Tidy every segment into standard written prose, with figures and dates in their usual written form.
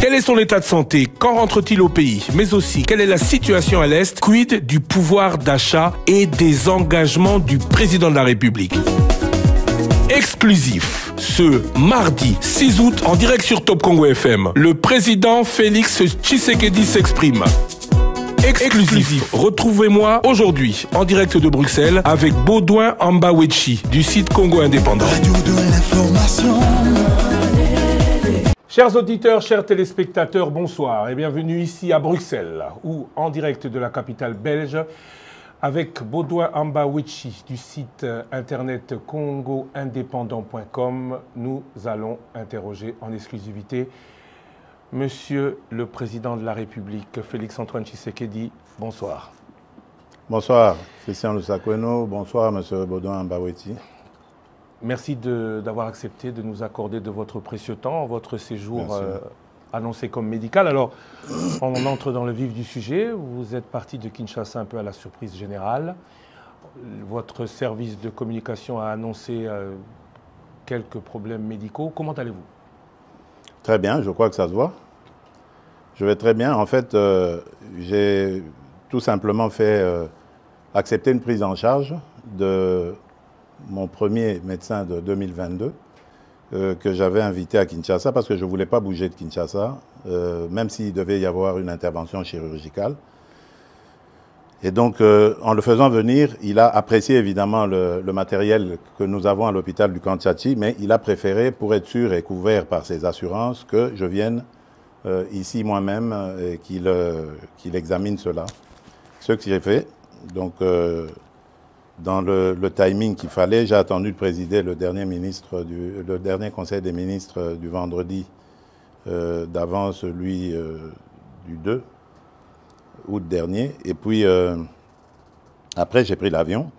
Quel est son état de santé? Quand rentre-t-il au pays? Mais aussi, quelle est la situation à l'Est? Quid du pouvoir d'achat et des engagements du président de la République? Exclusif, ce mardi 6 août, en direct sur Top Congo FM, le président Félix Tshisekedi s'exprime. Exclusif. Retrouvez-moi aujourd'hui en direct de Bruxelles avec Baudouin Ambawechi du site Congo Indépendant. Radio de l'information. Chers auditeurs, chers téléspectateurs, bonsoir et bienvenue ici à Bruxelles ou en direct de la capitale belge avec Baudouin Ambawechi du site internet congoindépendant.com. Nous allons interroger en exclusivité Monsieur le Président de la République, Félix-Antoine Tshisekedi. Bonsoir. Bonsoir, Christian Lusakweno. Bonsoir, Monsieur Baudouin Ambawechi. Merci d'avoir accepté de nous accorder de votre précieux temps, votre séjour annoncé comme médical. Alors, on entre dans le vif du sujet. Vous êtes parti de Kinshasa un peu à la surprise générale. Votre service de communication a annoncé quelques problèmes médicaux. Comment allez-vous? Très bien, je crois que ça se voit. Je vais très bien. En fait, j'ai tout simplement fait accepter une prise en charge de mon premier médecin de 2022 que j'avais invité à Kinshasa parce que je ne voulais pas bouger de Kinshasa, même s'il devait y avoir une intervention chirurgicale. Et donc, en le faisant venir, il a apprécié évidemment le matériel que nous avons à l'hôpital du Kantiachi, mais il a préféré, pour être sûr et couvert par ses assurances, que je vienne ici moi-même et qu'il examine cela. Ce que j'ai fait. Donc, dans le timing qu'il fallait, j'ai attendu de présider le dernier conseil des ministres du vendredi d'avant celui du 2 août dernier. Et puis, après, j'ai pris l'avion.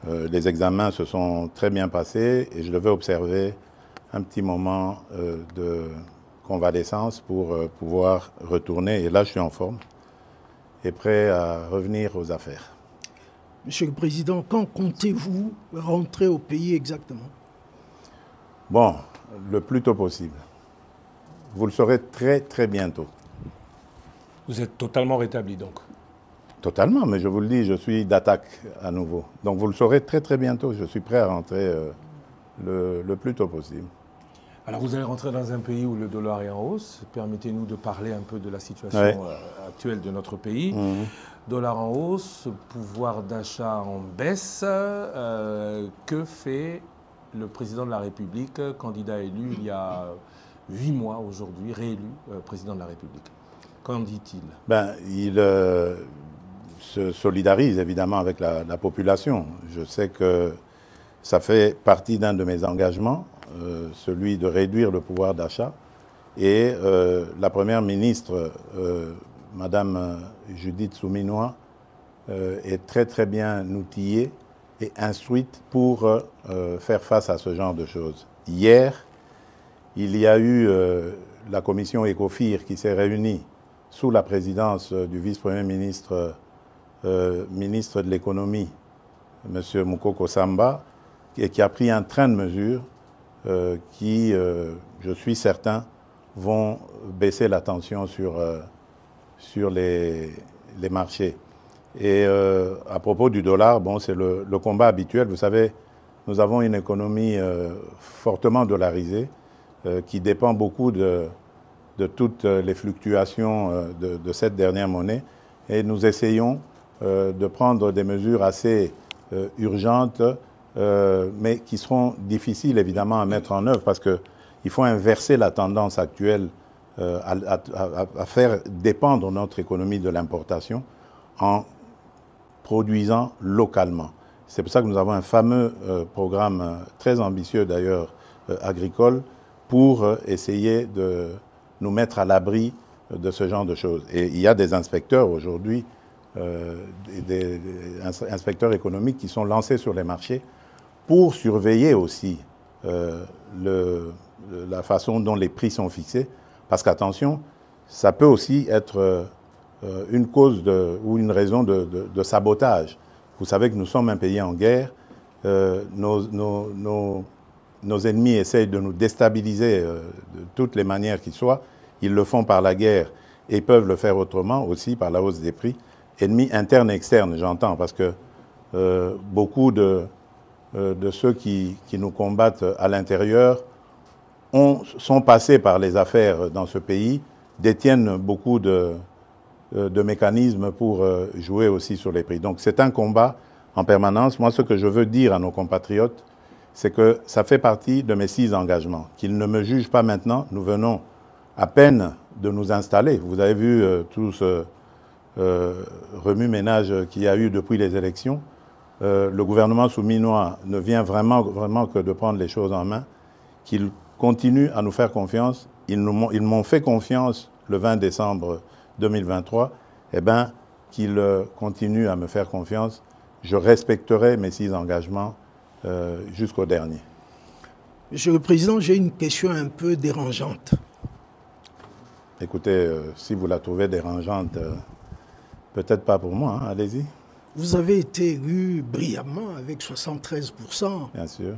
Les examens se sont très bien passés et je devais observer un petit moment de convalescence pour pouvoir retourner. Et là, je suis en forme et prêt à revenir aux affaires. Monsieur le Président, quand comptez-vous rentrer au pays exactement? Bon, le plus tôt possible. Vous le saurez très, très bientôt. Vous êtes totalement rétabli donc? Totalement, mais je vous le dis, je suis d'attaque à nouveau. Donc vous le saurez très très bientôt. Je suis prêt à rentrer le plus tôt possible. Alors vous allez rentrer dans un pays où le dollar est en hausse. Permettez-nous de parler un peu de la situation actuelle de notre pays. Dollar en hausse, pouvoir d'achat en baisse. Que fait le président de la République, candidat élu il y a 8 mois aujourd'hui, réélu président de la République? Qu'en dit-il? Il se solidarise évidemment avec la population. Je sais que ça fait partie d'un de mes engagements, celui de réduire le pouvoir d'achat. Et la Première ministre, Madame Judith Souminois, est très très bien outillée et instruite pour faire face à ce genre de choses. Hier, il y a eu la commission ECOFIR qui s'est réunie sous la présidence du vice-premier ministre, ministre de l'économie, M. Moukoko Samba, et qui a pris un train de mesures qui, je suis certain, vont baisser la tension sur les marchés. Et à propos du dollar, bon, c'est le combat habituel. Vous savez, nous avons une économie fortement dollarisée qui dépend beaucoup de toutes les fluctuations de cette dernière monnaie. Et nous essayons de prendre des mesures assez urgentes, mais qui seront difficiles évidemment à mettre en œuvre parce qu'il faut inverser la tendance actuelle à faire dépendre notre économie de l'importation en produisant localement. C'est pour ça que nous avons un fameux programme très ambitieux d'ailleurs agricole pour essayer de nous mettre à l'abri de ce genre de choses. Et il y a des inspecteurs aujourd'hui, des inspecteurs économiques qui sont lancés sur les marchés pour surveiller aussi la façon dont les prix sont fixés. Parce qu'attention, ça peut aussi être une cause ou une raison de sabotage. Vous savez que nous sommes un pays en guerre. Nos ennemis essayent de nous déstabiliser de toutes les manières qui soient. Ils le font par la guerre et peuvent le faire autrement aussi par la hausse des prix. Ennemis internes et externes, j'entends, parce que beaucoup de ceux qui nous combattent à l'intérieur sont passés par les affaires dans ce pays, détiennent beaucoup de mécanismes pour jouer aussi sur les prix. Donc c'est un combat en permanence. Moi, ce que je veux dire à nos compatriotes, c'est que ça fait partie de mes 6 engagements. Qu'ils ne me jugent pas maintenant. Nous venons à peine de nous installer. Vous avez vu tout ce remue-ménage qu'il y a eu depuis les élections. Le gouvernement souminois ne vient vraiment que de prendre les choses en main. Qu'ils continuent à nous faire confiance. Ils m'ont fait confiance le 20 décembre 2023. Eh bien, qu'ils continuent à me faire confiance. Je respecterai mes 6 engagements jusqu'au dernier. Monsieur le Président, j'ai une question un peu dérangeante. Écoutez, si vous la trouvez dérangeante, peut-être pas pour moi, hein, allez-y. Vous avez été élu brillamment avec 73%. Bien sûr.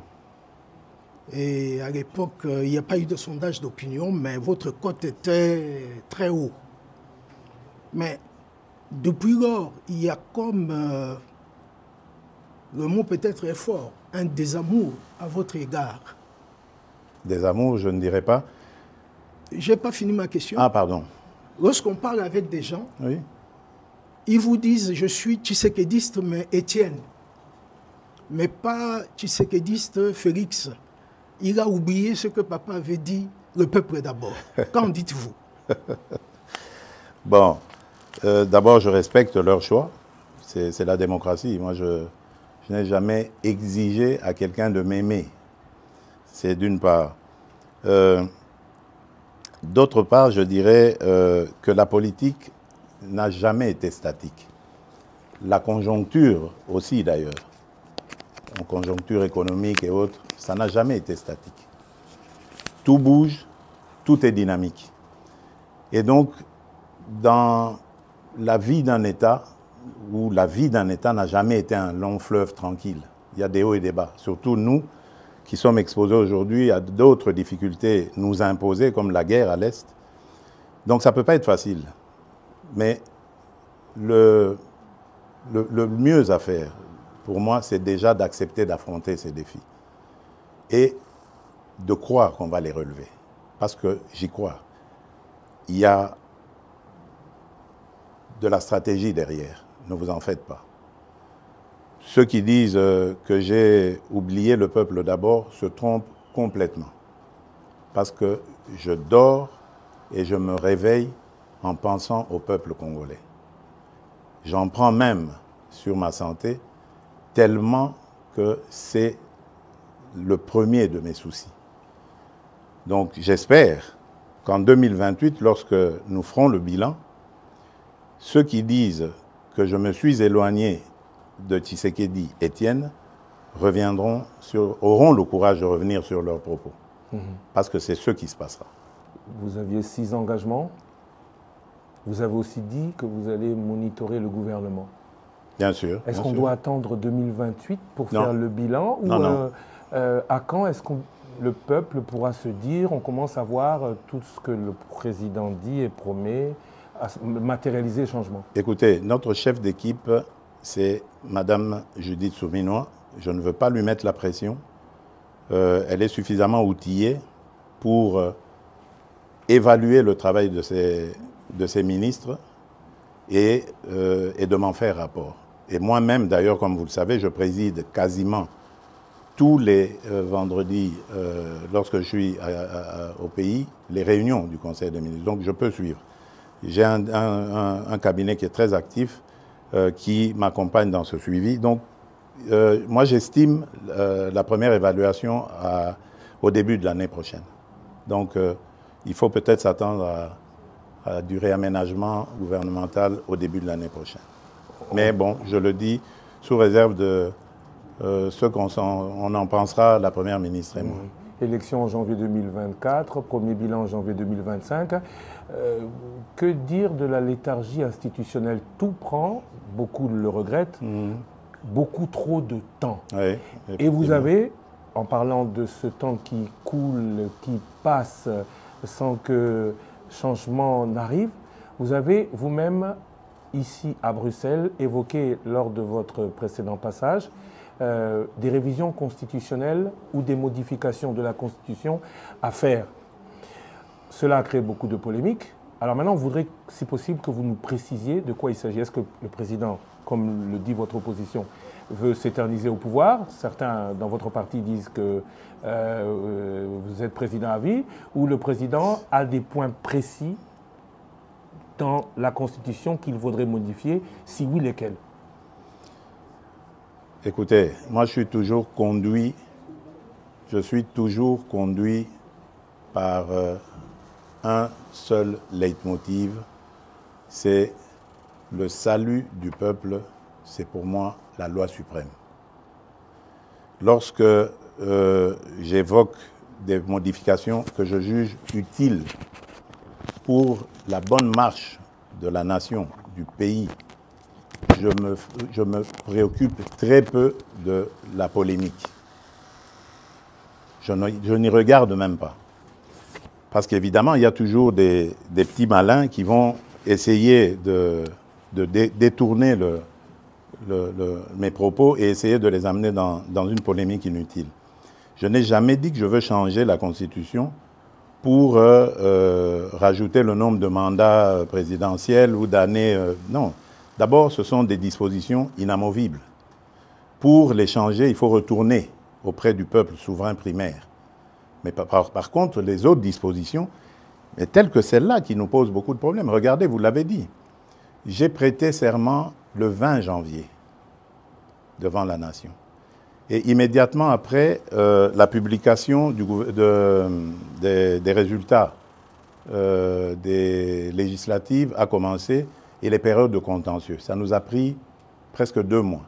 Et à l'époque, il n'y a pas eu de sondage d'opinion, mais votre cote était très haut. Mais depuis lors, il y a comme, le mot peut-être est fort, un désamour à votre égard. Désamour, je ne dirais pas. Je n'ai pas fini ma question. Ah, pardon. Lorsqu'on parle avec des gens, oui. Ils vous disent « je suis tshisekédiste, mais Étienne », mais pas tshisekédiste Félix. Il a oublié ce que papa avait dit, le peuple d'abord. Qu'en dites-vous? Bon, d'abord, je respecte leur choix. C'est la démocratie. Moi, je n'ai jamais exigé à quelqu'un de m'aimer. C'est d'une part. D'autre part, je dirais que la politique n'a jamais été statique. La conjoncture aussi, d'ailleurs, en conjoncture économique et autres, ça n'a jamais été statique. Tout bouge, tout est dynamique. Et donc, dans la vie d'un État, où la vie d'un État n'a jamais été un long fleuve tranquille, il y a des hauts et des bas. Surtout nous, qui sommes exposés aujourd'hui à d'autres difficultés nous imposées, comme la guerre à l'Est. Donc ça ne peut pas être facile. Mais le mieux à faire, pour moi, c'est déjà d'accepter d'affronter ces défis. Et de croire qu'on va les relever. Parce que j'y crois. Il y a de la stratégie derrière. Ne vous en faites pas. Ceux qui disent que j'ai oublié le peuple d'abord se trompent complètement. Parce que je dors et je me réveille en pensant au peuple congolais. J'en prends même sur ma santé tellement que c'est le premier de mes soucis. Donc j'espère qu'en 2028, lorsque nous ferons le bilan, ceux qui disent que je me suis éloigné de Tshisekedi Étienne auront le courage de revenir sur leurs propos. Parce que c'est ce qui se passera. Vous aviez 6 engagements. Vous avez aussi dit que vous allez monitorer le gouvernement. Bien sûr. Est-ce qu'on doit attendre 2028 pour faire le bilan? Ou non. À quand est-ce que le peuple pourra se dire, on commence à voir tout ce que le président dit et promet, à matérialiser le changement? Écoutez, notre chef d'équipe, c'est Madame Judith Souminois. Je ne veux pas lui mettre la pression. Elle est suffisamment outillée pour évaluer le travail de ses ministres et de m'en faire rapport. Et moi-même, d'ailleurs, comme vous le savez, je préside quasiment tous les vendredis, lorsque je suis au pays, les réunions du Conseil des ministres. Donc, je peux suivre. J'ai un cabinet qui est très actif, qui m'accompagne dans ce suivi. Donc, moi, j'estime la première évaluation au début de l'année prochaine. Donc, il faut peut-être s'attendre à du réaménagement gouvernemental au début de l'année prochaine. Mais bon, je le dis sous réserve de ce qu'on en pensera, la Première ministre et moi. Élection en janvier 2024, premier bilan en janvier 2025. Que dire de la léthargie institutionnelle? Tout prend, beaucoup le regrettent, beaucoup trop de temps. Oui, et vous avez, en parlant de ce temps qui coule, qui passe, sans que changement n'arrive. Vous avez vous-même, ici à Bruxelles, évoqué lors de votre précédent passage, des révisions constitutionnelles ou des modifications de la Constitution à faire. Cela a créé beaucoup de polémiques. Alors maintenant, on voudrait, si possible, que vous nous précisiez de quoi il s'agit. Est-ce que le président, comme le dit votre opposition, veut s'éterniser au pouvoir? Certains dans votre parti disent que vous êtes président à vie, ou le président a des points précis dans la Constitution qu'il vaudrait modifier, si oui, lesquels? Écoutez, moi je suis toujours conduit par un seul leitmotiv, c'est le salut du peuple, c'est pour moi la loi suprême. Lorsque j'évoque des modifications que je juge utiles pour la bonne marche de la nation, du pays, je me préoccupe très peu de la polémique. Je n'y regarde même pas. Parce qu'évidemment, il y a toujours des petits malins qui vont essayer de détourner mes propos et essayer de les amener dans une polémique inutile. Je n'ai jamais dit que je veux changer la Constitution pour rajouter le nombre de mandats présidentiels ou d'années. Non. D'abord, ce sont des dispositions inamovibles. Pour les changer, il faut retourner auprès du peuple souverain primaire. Mais par contre, les autres dispositions, mais telles que celle-là, qui nous posent beaucoup de problèmes. Regardez, vous l'avez dit, j'ai prêté serment le 20 janvier devant la nation. Et immédiatement après, la publication des résultats des législatives a commencé et les périodes de contentieux. Ça nous a pris presque 2 mois.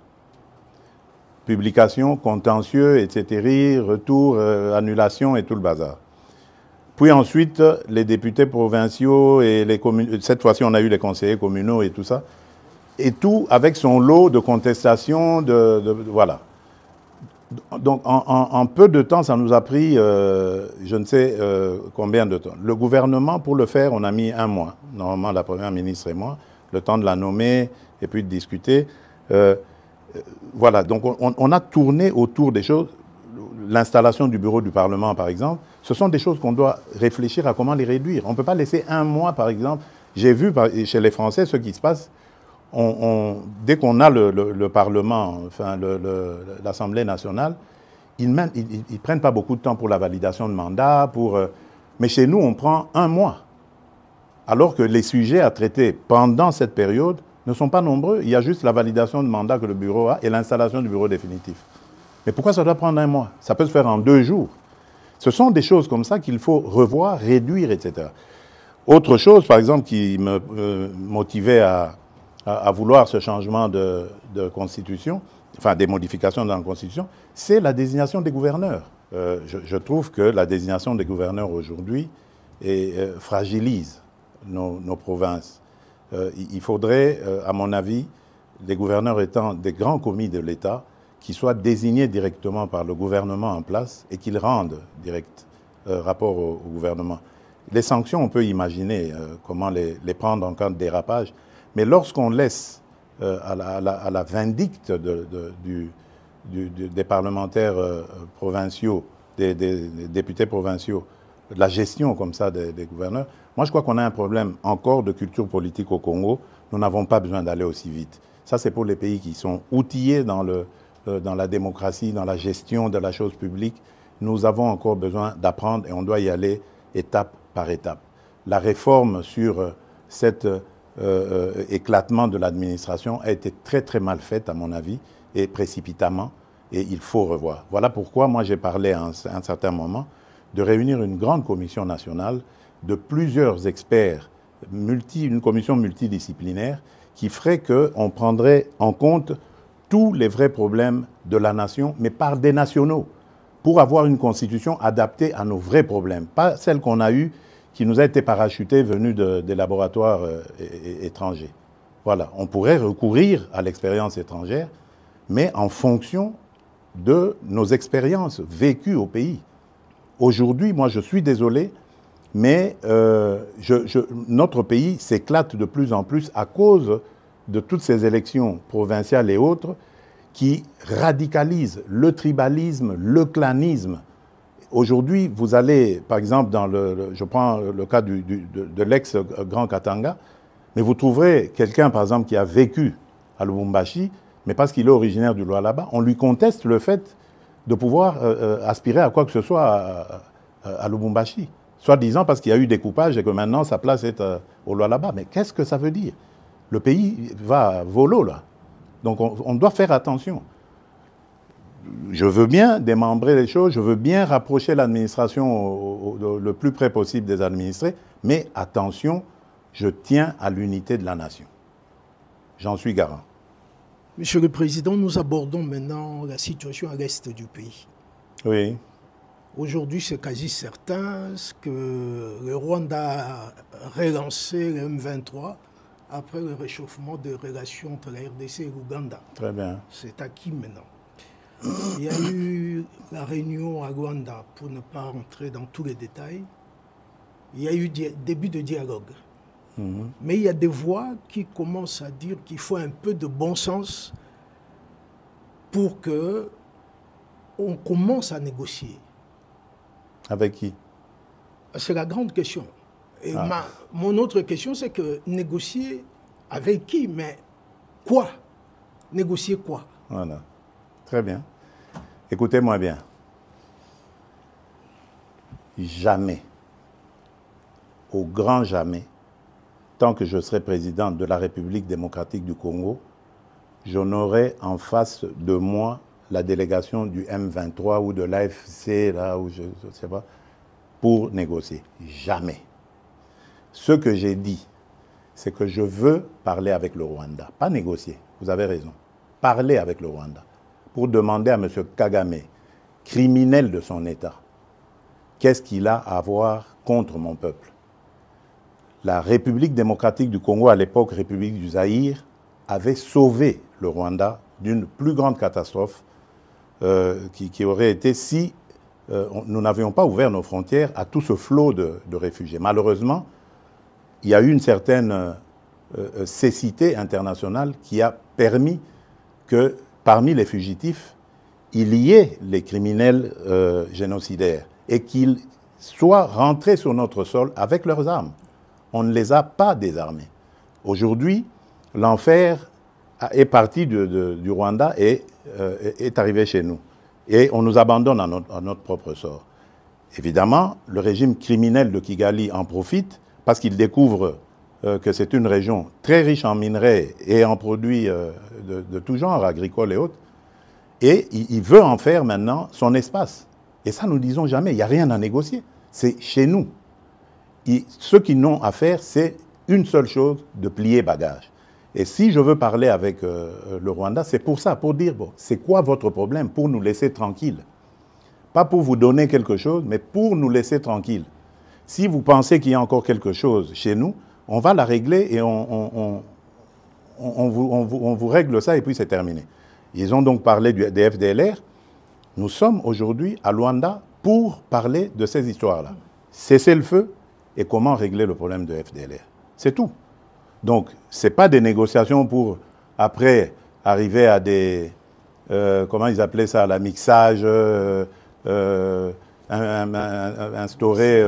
Publication, contentieux, etc., retour, annulation et tout le bazar. Puis ensuite, les députés provinciaux et les communes, cette fois-ci on a eu les conseillers communaux et tout ça, et tout avec son lot de contestations, voilà. Donc en peu de temps, ça nous a pris, je ne sais combien de temps. Le gouvernement, pour le faire, on a mis 1 mois, normalement la première ministre et moi, le temps de la nommer et puis de discuter. Voilà, donc on a tourné autour des choses. L'installation du bureau du Parlement, par exemple, ce sont des choses qu'on doit réfléchir à comment les réduire. On ne peut pas laisser 1 mois, par exemple. J'ai vu chez les Français ce qui se passe. Dès qu'on a le Parlement, enfin l'Assemblée nationale, ils ne prennent pas beaucoup de temps pour la validation de mandat. Mais chez nous, on prend 1 mois. Alors que les sujets à traiter pendant cette période ne sont pas nombreux. Il y a juste la validation de mandat que le bureau a et l'installation du bureau définitif. Mais pourquoi ça doit prendre 1 mois? Ça peut se faire en 2 jours. Ce sont des choses comme ça qu'il faut revoir, réduire, etc. Autre chose, par exemple, qui me motivait à vouloir ce changement de constitution, enfin des modifications dans la constitution, c'est la désignation des gouverneurs. Je trouve que la désignation des gouverneurs aujourd'hui fragilise nos provinces. Il faudrait, à mon avis, les gouverneurs étant des grands commis de l'État, qui soient désignés directement par le gouvernement en place et qu'ils rendent direct rapport au gouvernement. Les sanctions, on peut imaginer comment les prendre en cas de dérapage, mais lorsqu'on laisse à la vindicte des parlementaires provinciaux, des députés provinciaux, la gestion comme ça des gouverneurs, moi je crois qu'on a un problème encore de culture politique au Congo. Nous n'avons pas besoin d'aller aussi vite. Ça c'est pour les pays qui sont outillés dans la démocratie, dans la gestion de la chose publique. Nous avons encore besoin d'apprendre et on doit y aller étape par étape. La réforme sur cet éclatement de l'administration a été très très mal faite à mon avis et précipitamment et il faut revoir. Voilà pourquoi moi j'ai parlé à un certain moment de réunir une grande commission nationale de plusieurs experts, une commission multidisciplinaire qui ferait qu'on prendrait en compte tous les vrais problèmes de la nation, mais par des nationaux, pour avoir une constitution adaptée à nos vrais problèmes, pas celle qu'on a eue, qui nous a été parachutée venue des laboratoires étrangers. Voilà, on pourrait recourir à l'expérience étrangère, mais en fonction de nos expériences vécues au pays. Aujourd'hui, moi je suis désolé, Mais notre pays s'éclate de plus en plus à cause de toutes ces élections provinciales et autres qui radicalisent le tribalisme, le clanisme. Aujourd'hui, vous allez, par exemple, je prends le cas de l'ex-Grand Katanga, mais vous trouverez quelqu'un, par exemple, qui a vécu à Lubumbashi, mais parce qu'il est originaire du Lualaba, on lui conteste le fait de pouvoir aspirer à quoi que ce soit à Lubumbashi. Soit disant parce qu'il y a eu découpage et que maintenant sa place est au Lualaba. Mais qu'est-ce que ça veut dire? Le pays va volo là. Donc on doit faire attention. Je veux bien démembrer les choses, je veux bien rapprocher l'administration le plus près possible des administrés, mais attention, je tiens à l'unité de la nation. J'en suis garant. Monsieur le Président, nous abordons maintenant la situation à l'est du pays. Oui. Aujourd'hui, c'est quasi certain que le Rwanda a relancé le M23 après le réchauffement des relations entre la RDC et l'Ouganda. Très bien. C'est acquis maintenant. Il y a eu la réunion à Rwanda, pour ne pas rentrer dans tous les détails. Il y a eu début de dialogue. Mais il y a des voix qui commencent à dire qu'il faut un peu de bon sens pour qu'on commence à négocier. Avec qui? C'est la grande question. Et mon autre question, c'est que négocier avec qui? Mais quoi? Négocier quoi? Voilà. Très bien. Écoutez-moi bien. Jamais, au grand jamais, tant que je serai président de la République démocratique du Congo, je n'aurai en face de moi la délégation du M23 ou de l'AFC, là, où je ne sais pas, pour négocier. Jamais. Ce que j'ai dit, c'est que je veux parler avec le Rwanda. Pas négocier, vous avez raison. Parler avec le Rwanda pour demander à M. Kagame, criminel de son État, qu'est-ce qu'il a à voir contre mon peuple. La République démocratique du Congo, à l'époque République du Zaïre, avait sauvé le Rwanda d'une plus grande catastrophe qui aurait été si nous n'avions pas ouvert nos frontières à tout ce flot de réfugiés. Malheureusement, il y a eu une certaine cécité internationale qui a permis que parmi les fugitifs, il y ait les criminels génocidaires et qu'ils soient rentrés sur notre sol avec leurs armes. On ne les a pas désarmés. Aujourd'hui, l'enfer est parti du Rwanda et est arrivé chez nous. Et on nous abandonne à notre propre sort. Évidemment, le régime criminel de Kigali en profite parce qu'il découvre que c'est une région très riche en minerais et en produits de tout genre, agricoles et autres. Et il veut en faire maintenant son espace. Et ça, nous ne disons jamais, il n'y a rien à négocier. C'est chez nous. Ce qu'ils n'ont à faire, c'est une seule chose, de plier bagage. Et si je veux parler avec le Rwanda, c'est pour ça, pour dire, bon, c'est quoi votre problème, pour nous laisser tranquilles. Pas pour vous donner quelque chose, mais pour nous laisser tranquilles. Si vous pensez qu'il y a encore quelque chose chez nous, on va la régler et on vous règle ça et puis c'est terminé. Ils ont donc parlé des FDLR. Nous sommes aujourd'hui à Luanda pour parler de ces histoires-là. Cesser le feu et comment régler le problème de FDLR. C'est tout. Donc, ce n'est pas des négociations pour, après, arriver à des... comment ils appelaient ça? La mixage, instaurer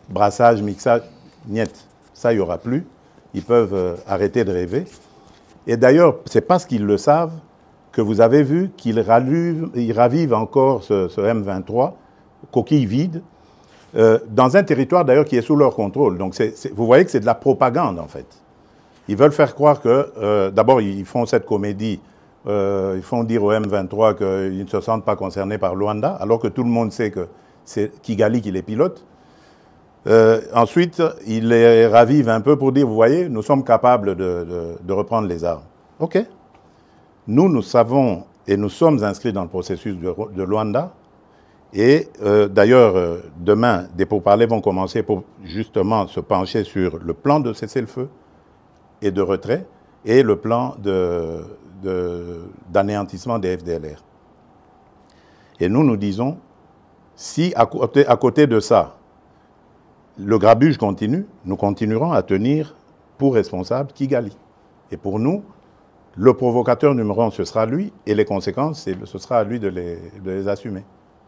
brassage, mixage. Niet. Ça, il n'y aura plus. Ils peuvent arrêter de rêver. Et d'ailleurs, c'est parce qu'ils le savent que vous avez vu qu'ils ravivent encore ce M23, coquille vide, dans un territoire d'ailleurs qui est sous leur contrôle. Donc vous voyez que c'est de la propagande en fait. Ils veulent faire croire que, d'abord ils font cette comédie, ils font dire au M23 qu'ils ne se sentent pas concernés par Luanda, alors que tout le monde sait que c'est Kigali qui les pilote. Ensuite, ils les ravivent un peu pour dire, vous voyez, nous sommes capables de reprendre les armes. OK. Nous savons et nous sommes inscrits dans le processus de Luanda. Et d'ailleurs, demain, des pourparlers vont commencer pour justement se pencher sur le plan de cessez-le-feu et de retrait et le plan d'anéantissement des FDLR. Et nous disons, si à côté de ça, le grabuge continue, nous continuerons à tenir pour responsable Kigali. Et pour nous, le provocateur numéro 1, ce sera lui, et les conséquences, ce sera à lui de les assumer.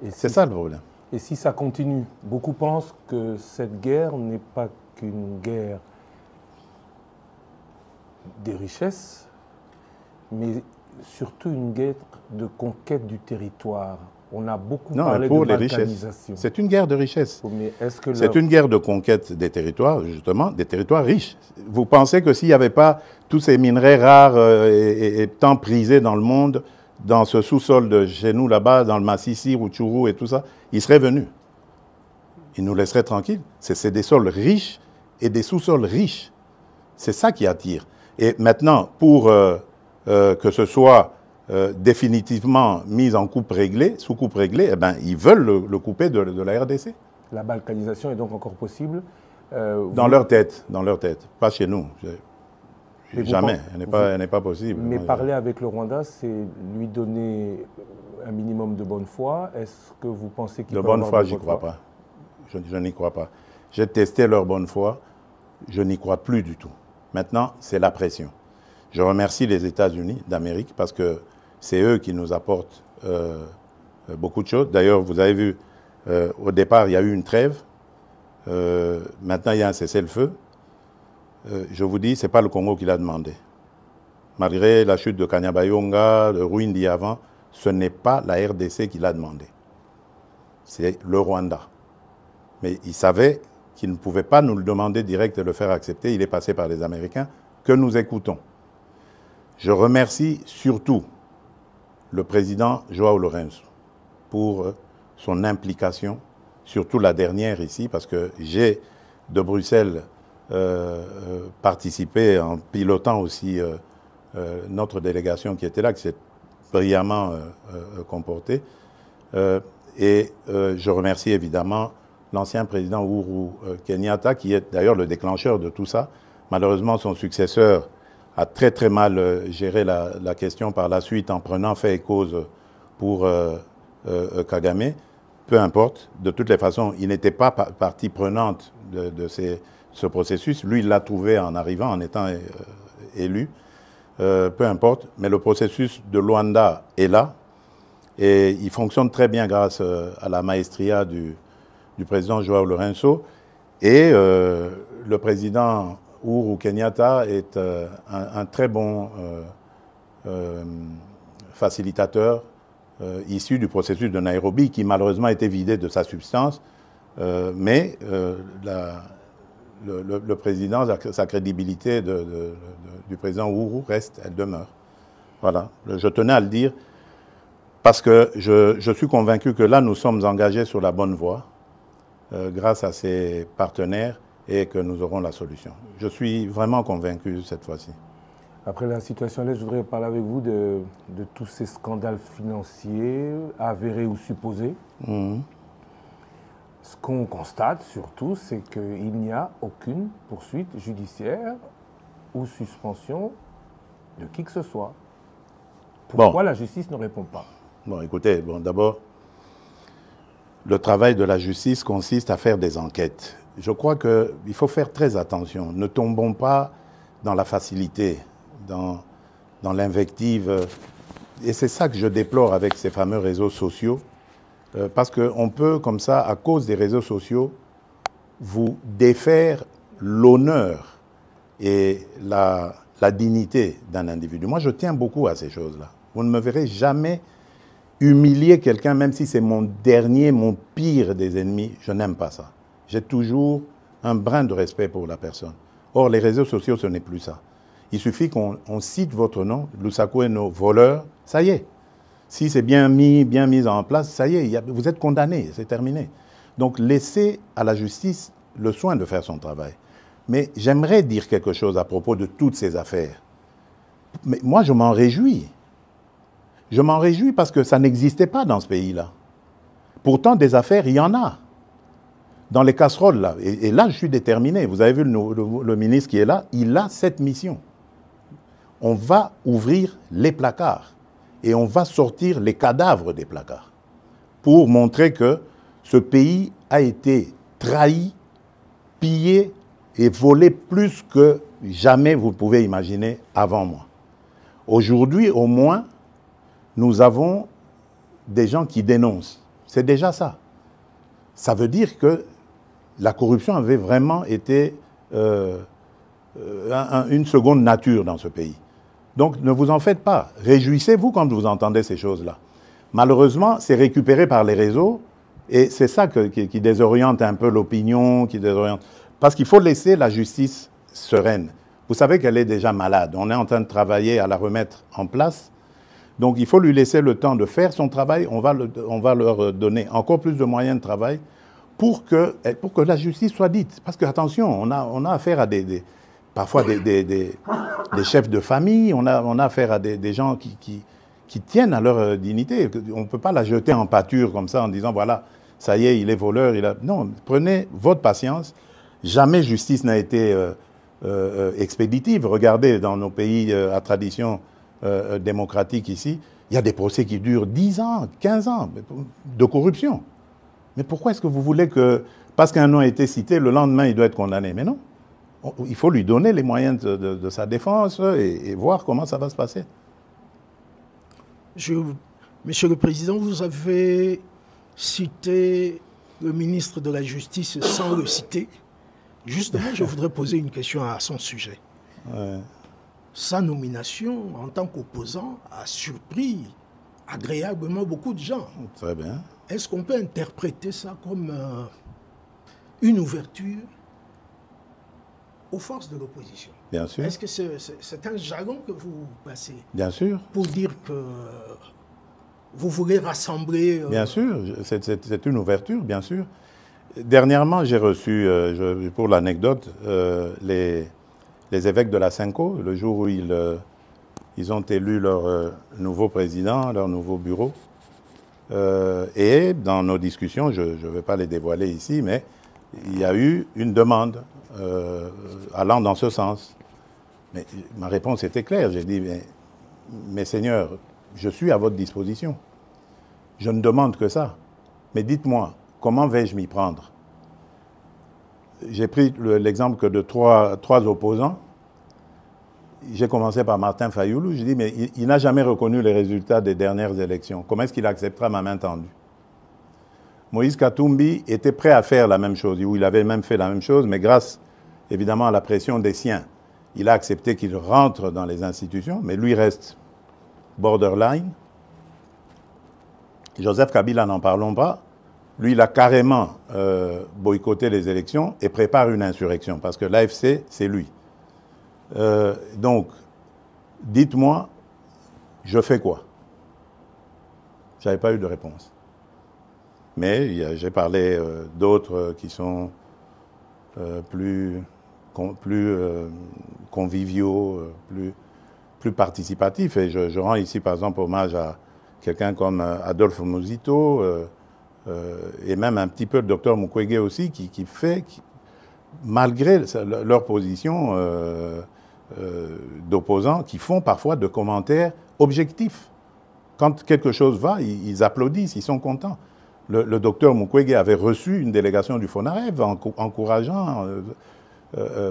C'est ça le problème. Et si ça continue, beaucoup pensent que cette guerre n'est pas qu'une guerre des richesses, mais surtout une guerre de conquête du territoire. On a beaucoup parlé de balkanisation. C'est une guerre de richesse. C'est une guerre de conquête des territoires, justement, des territoires riches. Vous pensez que s'il n'y avait pas tous ces minerais rares et tant prisés dans le monde, dans ce sous-sol de chez nous, là-bas, dans le Massissi, Rutshuru et tout ça, ils seraient venus. Ils nous laisseraient tranquilles. C'est des sols riches et des sous-sols riches. C'est ça qui attire. Et maintenant, pour que ce soit définitivement mis en coupe réglée, sous coupe réglée, eh ben, ils veulent le couper de la RDC. La balkanisation est donc encore possible dans leur tête, pas chez nous. Jamais, elle n'est pas possible. Mais parler avec le Rwanda, c'est lui donner un minimum de bonne foi. Est-ce que vous pensez qu'il peut avoir de bonne foi? J'y crois pas. Je n'y crois pas. J'ai testé leur bonne foi, je n'y crois plus du tout. Maintenant, c'est la pression. Je remercie les États-Unis d'Amérique parce que c'est eux qui nous apportent beaucoup de choses. D'ailleurs, vous avez vu, au départ, il y a eu une trêve. Maintenant, il y a un cessez-le-feu. Je vous dis, ce n'est pas le Congo qui l'a demandé. Malgré la chute de Kanyabayonga, de Rwindi avant, ce n'est pas la RDC qui l'a demandé. C'est le Rwanda. Mais il savait qu'il ne pouvait pas nous le demander direct et le faire accepter. Il est passé par les Américains que nous écoutons. Je remercie surtout le président João Lourenço pour son implication, surtout la dernière ici, parce que j'ai de Bruxelles participé en pilotant aussi notre délégation qui était là, qui s'est brillamment comportée. Et je remercie évidemment l'ancien président Uhuru Kenyatta, qui est d'ailleurs le déclencheur de tout ça. Malheureusement, son successeur a très très mal géré la question par la suite en prenant fait et cause pour Kagame. Peu importe, de toutes les façons, il n'était pas partie prenante de ce processus. Lui, il l'a trouvé en arrivant, en étant élu. Peu importe, mais le processus de Luanda est là et il fonctionne très bien grâce à la maestria du président João Lourenço. Et le président Uhuru Kenyatta est un très bon facilitateur issu du processus de Nairobi, qui malheureusement a été vidé de sa substance, mais le président, sa crédibilité du président Uhuru reste, elle demeure. Voilà, je tenais à le dire, parce que je suis convaincu que là, nous sommes engagés sur la bonne voie, grâce à ces partenaires, et que nous aurons la solution. Je suis vraiment convaincu cette fois-ci. Après la situation là, je voudrais parler avec vous de tous ces scandales financiers, avérés ou supposés. Ce qu'on constate surtout, c'est qu'il n'y a aucune poursuite judiciaire ou suspension de qui que ce soit. Pourquoi la justice ne répond pas? Bon, écoutez, d'abord, le travail de la justice consiste à faire des enquêtes. Je crois qu'il faut faire très attention. Ne tombons pas dans la facilité, dans l'invective. Et c'est ça que je déplore avec ces fameux réseaux sociaux. Parce qu'on peut, comme ça, à cause des réseaux sociaux, vous défaire l'honneur et la dignité d'un individu. Moi, je tiens beaucoup à ces choses-là. Vous ne me verrez jamais humilier quelqu'un, même si c'est mon dernier, mon pire des ennemis. Je n'aime pas ça. J'ai toujours un brin de respect pour la personne. Or, les réseaux sociaux, ce n'est plus ça. Il suffit qu'on cite votre nom, Lusaku et nos voleurs, ça y est. Si c'est bien mis en place, ça y est, vous êtes condamné, c'est terminé. Donc, laissez à la justice le soin de faire son travail. Mais j'aimerais dire quelque chose à propos de toutes ces affaires. Mais moi, je m'en réjouis. Je m'en réjouis parce que ça n'existait pas dans ce pays-là. Pourtant, des affaires, il y en a. Dans les casseroles, là. Et là, je suis déterminé. Vous avez vu le ministre qui est là, il a cette mission. On va ouvrir les placards et on va sortir les cadavres des placards pour montrer que ce pays a été trahi pillé et volé plus que jamais vous pouvez imaginer avant moi. Aujourd'hui, au moins, nous avons des gens qui dénoncent. C'est déjà ça. Ça veut dire que la corruption avait vraiment été une seconde nature dans ce pays. Donc ne vous en faites pas. Réjouissez-vous quand vous entendez ces choses-là. Malheureusement, c'est récupéré par les réseaux et c'est ça qui désoriente un peu l'opinion, qui désoriente. Parce qu'il faut laisser la justice sereine. Vous savez qu'elle est déjà malade. On est en train de travailler à la remettre en place. Donc il faut lui laisser le temps de faire son travail. On va leur donner encore plus de moyens de travail pour que la justice soit dite. Parce que, attention, on a affaire à parfois des chefs de famille, on a affaire à des gens qui tiennent à leur dignité. On ne peut pas la jeter en pâture comme ça en disant, voilà, ça y est, il est voleur. Non, prenez votre patience. Jamais justice n'a été expéditive. Regardez, dans nos pays à tradition démocratique ici, il y a des procès qui durent 10 ans, 15 ans de corruption. Mais pourquoi est-ce que vous voulez que, parce qu'un nom a été cité, le lendemain, il doit être condamné? Mais non. Il faut lui donner les moyens de sa défense et voir comment ça va se passer. Monsieur le Président, vous avez cité le ministre de la Justice sans le citer. Justement, je voudrais poser une question à son sujet. Ouais. Sa nomination en tant qu'opposant a surpris agréablement beaucoup de gens. Très bien. Est-ce qu'on peut interpréter ça comme une ouverture aux forces de l'opposition? Bien sûr. Est-ce que c'est un jargon que vous passez? Bien sûr. Pour dire que vous voulez rassembler... Bien sûr, c'est une ouverture, bien sûr. Dernièrement, j'ai reçu, pour l'anecdote, les évêques de la Cinco, le jour où ils ont élu leur nouveau président, leur nouveau bureau. Et dans nos discussions, je ne vais pas les dévoiler ici, mais il y a eu une demande allant dans ce sens. Mais ma réponse était claire. J'ai dit, mais seigneurs, je suis à votre disposition. Je ne demande que ça. Mais dites-moi, comment vais-je m'y prendre? J'ai pris l'exemple que de trois opposants. J'ai commencé par Martin Fayoulou. Je dis, mais il n'a jamais reconnu les résultats des dernières élections. Comment est-ce qu'il acceptera ma main tendue? Moïse Katumbi était prêt à faire la même chose, ou il avait même fait la même chose, mais grâce, évidemment, à la pression des siens, il a accepté qu'il rentre dans les institutions, mais lui reste borderline. Joseph Kabila, n'en parlons pas. Lui, il a carrément boycotté les élections et prépare une insurrection, parce que l'AFC, c'est lui. Donc, dites-moi, je fais quoi? Je n'avais pas eu de réponse. Mais j'ai parlé d'autres qui sont plus conviviaux, plus participatifs. Et je rends ici, par exemple, hommage à quelqu'un comme Adolphe Muzito et même un petit peu le docteur Mukwege aussi, qui fait, malgré leur position d'opposants, qui font parfois de commentaires objectifs. Quand quelque chose va, ils applaudissent, ils sont contents. Le docteur Mukwege avait reçu une délégation du FONAREV encourageant,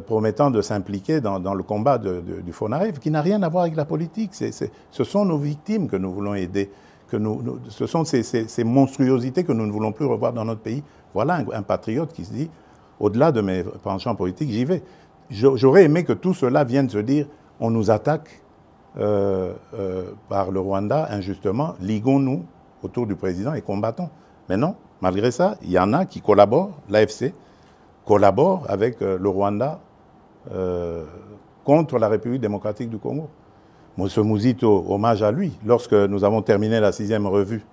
promettant de s'impliquer dans le combat du FONAREV, qui n'a rien à voir avec la politique. Ce sont nos victimes que nous voulons aider. Ce sont ces monstruosités que nous ne voulons plus revoir dans notre pays. Voilà un patriote qui se dit, au-delà de mes penchants politiques, j'y vais. J'aurais aimé que tout cela vienne se dire, on nous attaque par le Rwanda injustement, liguons-nous autour du président et combattons. Mais non, malgré ça, il y en a qui collaborent, l'AFC collabore avec le Rwanda contre la République démocratique du Congo. Monsieur Muzito, hommage à lui, lorsque nous avons terminé la 6e revue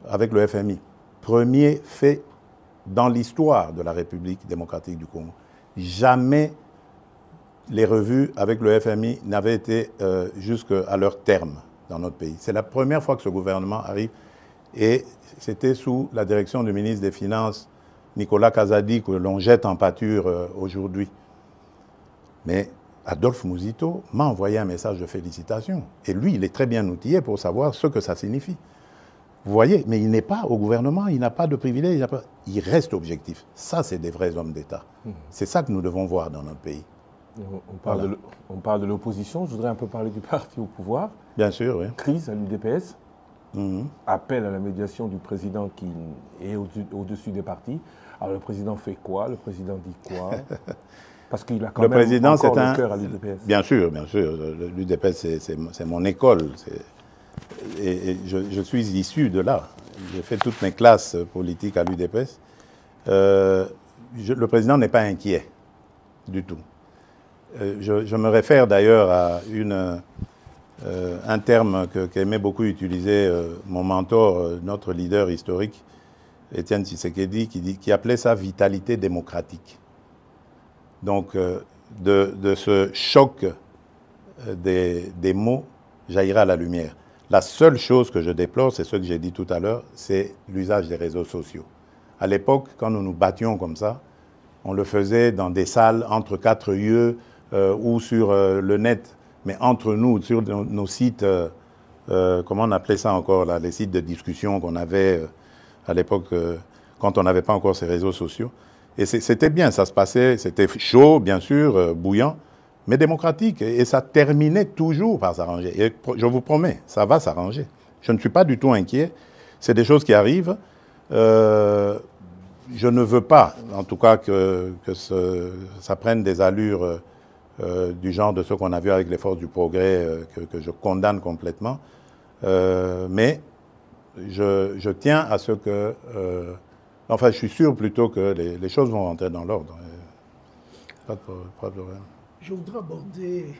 avec le FMI, premier fait dans l'histoire de la République démocratique du Congo. Jamais les revues avec le FMI n'avaient été jusqu'à leur terme dans notre pays. C'est la première fois que ce gouvernement arrive et c'était sous la direction du ministre des Finances, Nicolas Kazadi, que l'on jette en pâture aujourd'hui. Mais Adolphe Muzito m'a envoyé un message de félicitations. Et lui, il est très bien outillé pour savoir ce que ça signifie. Vous voyez, mais il n'est pas au gouvernement, il n'a pas de privilège, il reste objectif. Ça, c'est des vrais hommes d'État. C'est ça que nous devons voir dans notre pays. On parle de l'opposition, je voudrais un peu parler du parti au pouvoir. Bien sûr, oui. Crise à l'UDPS, appel à la médiation du président qui est au-dessus des partis. Alors le président fait quoi? Le président dit quoi? Parce qu'il a quand même encore le cœur à l'UDPS. Bien sûr, l'UDPS c'est mon école. Et je suis issu de là. J'ai fait toutes mes classes politiques à l'UDPS. Le président n'est pas inquiet du tout. Je me réfère d'ailleurs à un terme qu'aimait beaucoup utiliser mon mentor, notre leader historique, Étienne Tshisekedi, qui appelait ça vitalité démocratique. Donc, de ce choc des mots jaillira la lumière. La seule chose que je déplore, c'est ce que j'ai dit tout à l'heure, c'est l'usage des réseaux sociaux. À l'époque, quand nous nous battions comme ça, on le faisait dans des salles entre quatre yeux ou sur le net, mais entre nous, sur nos sites, comment on appelait ça encore, là, les sites de discussion qu'on avait à l'époque, quand on n'avait pas encore ces réseaux sociaux. Et c'était bien, ça se passait, c'était chaud, bien sûr, bouillant, mais démocratique. Et ça terminait toujours par s'arranger. Et je vous promets, ça va s'arranger. Je ne suis pas du tout inquiet. C'est des choses qui arrivent. Je ne veux pas, en tout cas, que ça prenne des allures du genre de ce qu'on a vu avec les forces du progrès, que je condamne complètement. Mais je tiens à ce que... enfin, je suis sûr plutôt que les choses vont rentrer dans l'ordre. Pas de problème. Je voudrais aborder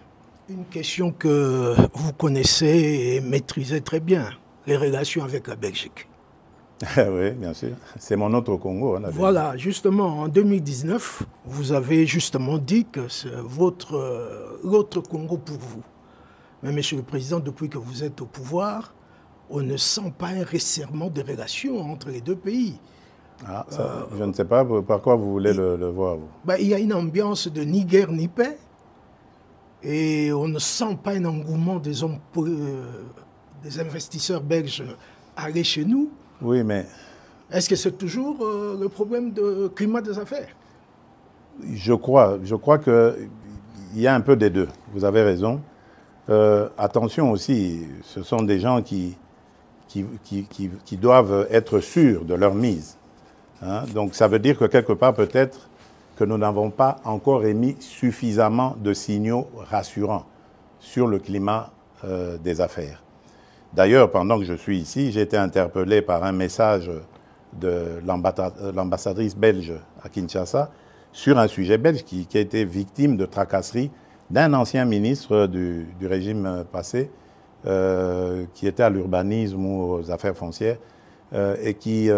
une question que vous connaissez et maîtrisez très bien, les relations avec la Belgique. Oui, bien sûr. C'est mon autre Congo. Hein, voilà, justement, en 2019, vous avez justement dit que c'est l'autre Congo pour vous. Mais, Monsieur le Président, depuis que vous êtes au pouvoir, on ne sent pas un resserrement de relations entre les deux pays. Ah, ça, je ne sais pas par quoi vous voulez le voir. Vous. Ben, il y a une ambiance de ni guerre ni paix. Et on ne sent pas un engouement des investisseurs belges à aller chez nous. Oui, mais... Est-ce que c'est toujours le problème de climat des affaires? Je crois qu'il y a un peu des deux. Vous avez raison. Attention aussi, ce sont des gens qui doivent être sûrs de leur mise. Hein? Donc ça veut dire que quelque part, peut-être, que nous n'avons pas encore émis suffisamment de signaux rassurants sur le climat des affaires. D'ailleurs, pendant que je suis ici, j'ai été interpellé par un message de l'ambassadrice belge à Kinshasa sur un sujet belge qui a été victime de tracasseries d'un ancien ministre du régime passé qui était à l'urbanisme ou aux affaires foncières et qui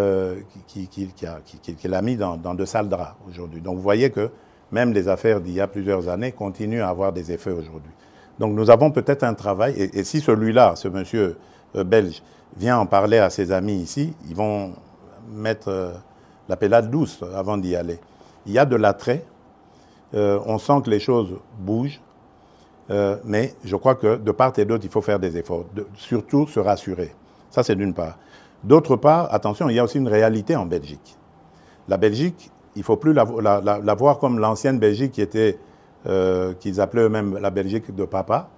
l'a mis dans de sales draps aujourd'hui. Donc vous voyez que même les affaires d'il y a plusieurs années continuent à avoir des effets aujourd'hui. Donc nous avons peut-être un travail, et si celui-là, ce monsieur belge, vient en parler à ses amis ici, ils vont mettre la pellade douce avant d'y aller. Il y a de l'attrait, on sent que les choses bougent, mais je crois que de part et d'autre, il faut faire des efforts, surtout se rassurer. Ça, c'est d'une part. D'autre part, attention, il y a aussi une réalité en Belgique. La Belgique, il ne faut plus la voir comme l'ancienne Belgique qui était, qu'ils appelaient eux-mêmes la Belgique de papa.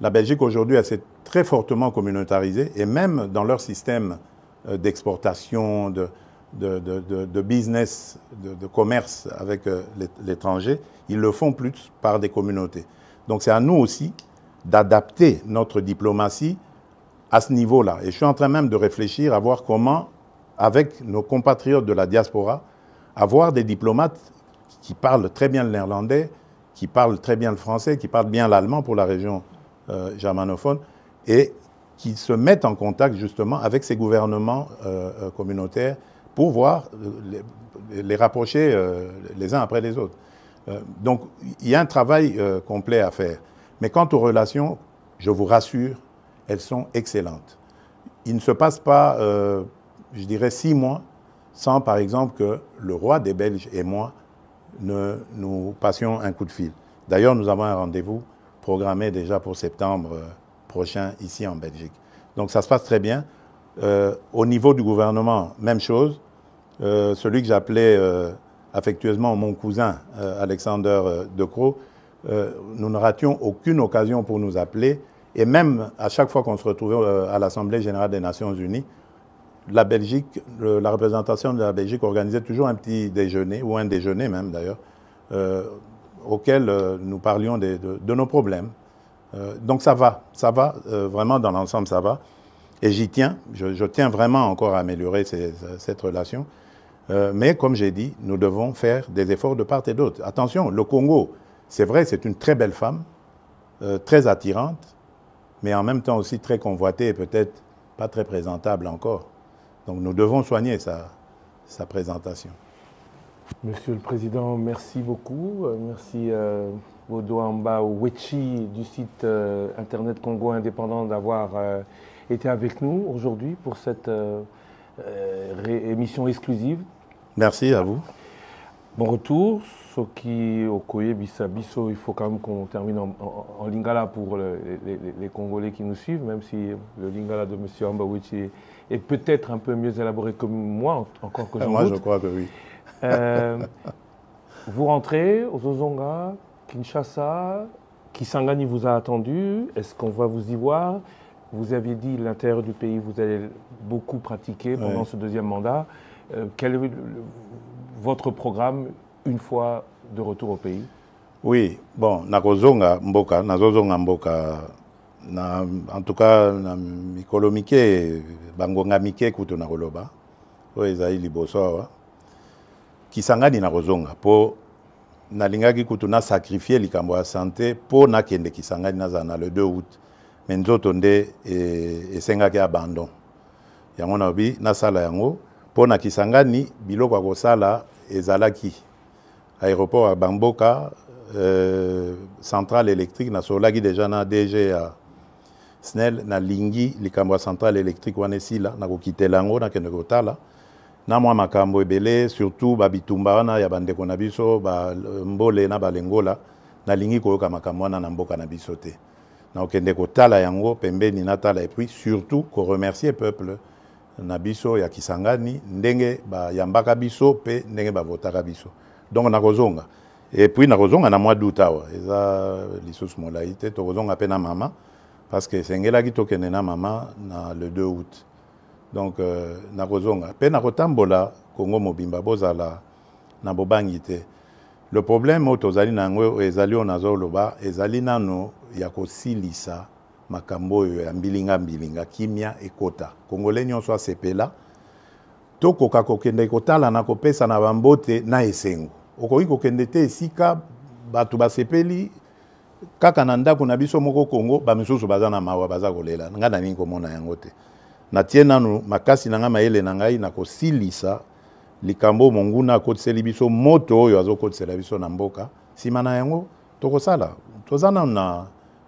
La Belgique, aujourd'hui, elle s'est très fortement communautarisée, et même dans leur système d'exportation, de business, de commerce avec l'étranger, ils le font plus par des communautés. Donc c'est à nous aussi d'adapter notre diplomatie à ce niveau-là. Et je suis en train même de réfléchir à voir comment, avec nos compatriotes de la diaspora, avoir des diplomates qui parlent très bien le néerlandais, qui parlent très bien le français, qui parlent bien l'allemand pour la région germanophone, et qui se mettent en contact justement avec ces gouvernements communautaires pour voir les rapprocher les uns après les autres. Donc il y a un travail complet à faire. Mais quant aux relations, je vous rassure, elles sont excellentes. Il ne se passe pas, je dirais, 6 mois sans, par exemple, que le roi des Belges et moi nous passions un coup de fil. D'ailleurs, nous avons un rendez-vous programmé déjà pour septembre prochain ici en Belgique. Donc ça se passe très bien. Au niveau du gouvernement, même chose. Celui que j'appelais affectueusement mon cousin, Alexander De Croo, nous ne rations aucune occasion pour nous appeler. Et même à chaque fois qu'on se retrouvait à l'Assemblée générale des Nations unies, la Belgique, la représentation de la Belgique organisait toujours un petit déjeuner, ou un déjeuner même d'ailleurs, auquel nous parlions de nos problèmes. Donc ça va, vraiment dans l'ensemble ça va. Et j'y tiens, je tiens vraiment encore à améliorer cette relation. Mais comme j'ai dit, nous devons faire des efforts de part et d'autre. Attention, le Congo, c'est vrai, c'est une très belle femme, très attirante, mais en même temps aussi très convoitée et peut-être pas très présentable encore. Donc nous devons soigner sa présentation. Monsieur le Président, merci beaucoup. Merci Bodoamba Wechi du site Internet Congo Indépendant d'avoir été avec nous aujourd'hui pour cette émission exclusive. Merci à vous. Bon retour. Soki Okoye Bisabiso, il faut quand même qu'on termine en lingala pour les Congolais qui nous suivent, même si le lingala de M. Ambawichi est peut-être un peu mieux élaboré que moi, encore que j'en doute. Moi, je crois que oui. Vous rentrez aux Ozonga, Kinshasa, Kisangani vous a attendu. Est-ce qu'on va vous y voir? Vous aviez dit l'intérieur du pays, vous allez beaucoup pratiquer pendant ce deuxième mandat. Quel est votre programme une fois de retour au pays? Oui, bon, nakozonga mboka, en tout cas, na mikolo mike, bangonga mike kutu na koloba, o ezali liboso awa. Kisangani nakozonga, po nalingaki kutu na sacrifier likambo ya santé, po nakende Kisangani nazana le 2 août. Mais nzoto nde esengaki abandon. Yango na obi, nasala yango, po na Kisangani, biloko akosala ezalaki. Aéroport à Bamboka, centrale électrique, na solaki déjà na DG à SNEL, na lingi, likambo centrale électrique wane sila, na kokite lango, na kende kotala. Na mwa makambo ebele, surtout babitumba wana ya bandeko na biso, ba mbole na balengola, na lingi koyoka makambo wana na mboka na biso te. Na kende kotala yango, pembeni na tala, et puis surtout, ko remercier peuple na biso ya Kisangani, ndenge ba yambaka biso, pe ndenge ba votaka biso. Donc nakozonga. Et puis nakozonga na mois d'août awa. Eza lisusu molaite tokozonga pe na mama parce que sengelaki tokende na mama na le 2 août. Donc nakozonga. Pe nakotambola Congo mobimba bozala na bobangi te. Le problème tozali nango ezali onazoloba ezali nano ya kosilisa makambo ya mbilinga kimia ekota. Congolais nyonso asepela. Tokoka kokende kotala na kopesa na bambote na esengo. Okoki kokende te esika batu basepeli kaka na ndako na biso moko Congo bamisusu baza na mawa baza kolela. Nga na nini komona yango te. Na tie nanu makasi na nga mayele na ngai na kosilisa likambo monguna akotiseli biso moto oyo azokotisela biso na mboka. Sima na yango tokosala. Tozana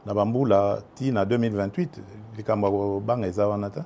na bambula ti na 2028 likambo banga eza wana ta.